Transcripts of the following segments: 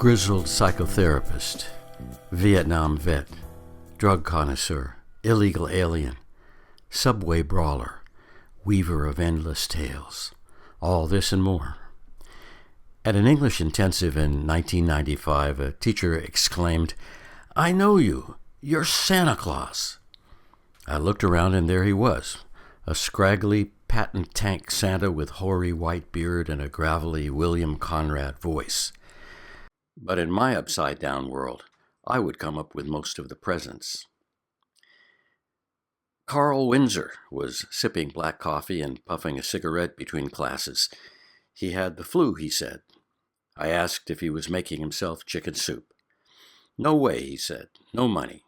Grizzled psychotherapist, Vietnam vet, drug connoisseur, illegal alien, subway brawler, weaver of endless tales. All this and more. At an English intensive in 1995, a teacher exclaimed, "I know you. You're Santa Claus." I looked around and there he was, a scraggly patent tank Santa with hoary white beard and a gravelly William Conrad voice. But in my upside-down world, I would come up with most of the presents. Carl Windsor was sipping black coffee and puffing a cigarette between classes. He had the flu, he said. I asked if he was making himself chicken soup. "No way," he said. "No money."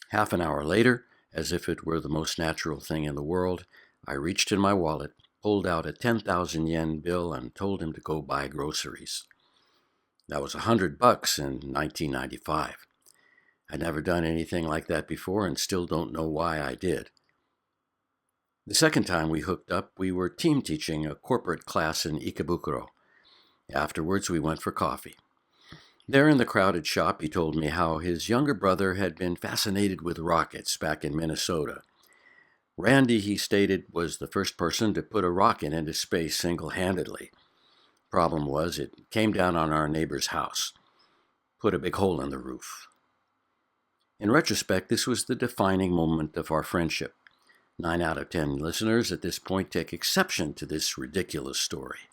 Half an hour later, as if it were the most natural thing in the world, I reached in my wallet, pulled out a 10,000 yen bill, and told him to go buy groceries. That was $100 in 1995. I'd never done anything like that before and still don't know why I did. The second time we hooked up, we were team teaching a corporate class in Ikebukuro. Afterwards, we went for coffee. There in the crowded shop, he told me how his younger brother had been fascinated with rockets back in Minnesota. Randy, he stated, was the first person to put a rocket into space single-handedly. Problem was, it came down on our neighbor's house, put a big hole in the roof. In retrospect, this was the defining moment of our friendship. 9 out of 10 listeners at this point take exception to this ridiculous story.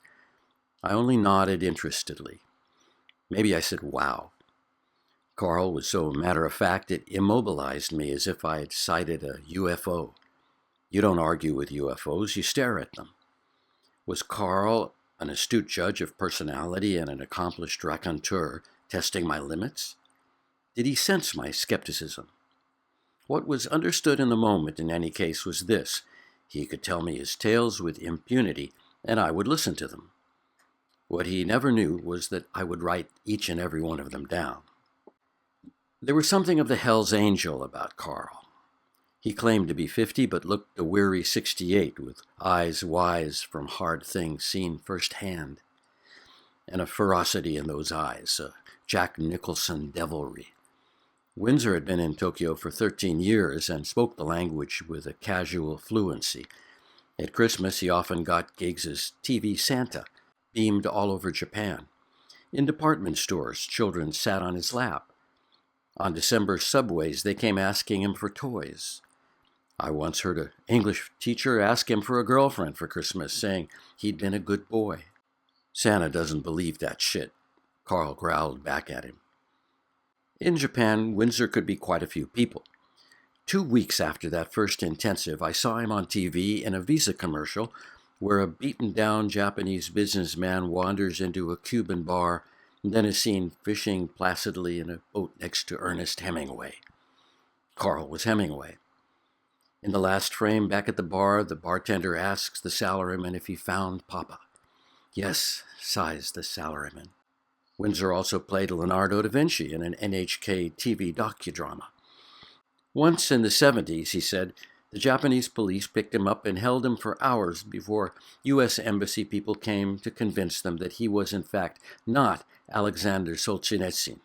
I only nodded interestedly. Maybe I said, "Wow." Carl was so matter-of-fact it immobilized me as if I had sighted a UFO. You don't argue with UFOs, you stare at them. Was Carl, an astute judge of personality and an accomplished raconteur, testing my limits? Did he sense my skepticism? What was understood in the moment, in any case, was this: he could tell me his tales with impunity, and I would listen to them. What he never knew was that I would write each and every one of them down. There was something of the Hell's Angel about Carl. He claimed to be 50, but looked a weary 68, with eyes wise from hard things seen firsthand. And a ferocity in those eyes, a Jack Nicholson devilry. Windsor had been in Tokyo for 13 years and spoke the language with a casual fluency. At Christmas, he often got gigs as TV Santa, beamed all over Japan. In department stores, children sat on his lap. On December subways, they came asking him for toys. I once heard an English teacher ask him for a girlfriend for Christmas, saying he'd been a good boy. "Santa doesn't believe that shit," Carl growled back at him. In Japan, Windsor could be quite a few people. 2 weeks after that first intensive, I saw him on TV in a Visa commercial where a beaten-down Japanese businessman wanders into a Cuban bar and then is seen fishing placidly in a boat next to Ernest Hemingway. Carl was Hemingway. In the last frame, back at the bar, the bartender asks the salaryman if he found Papa. "Yes," sighs the salaryman. Windsor also played Leonardo da Vinci in an NHK TV docudrama. Once in the 70s, he said, the Japanese police picked him up and held him for hours before U.S. Embassy people came to convince them that he was in fact not Alexander Solzhenitsyn.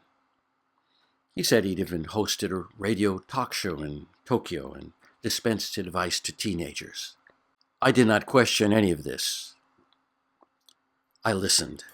He said he'd even hosted a radio talk show in Tokyo and dispensed advice to teenagers. I did not question any of this. I listened.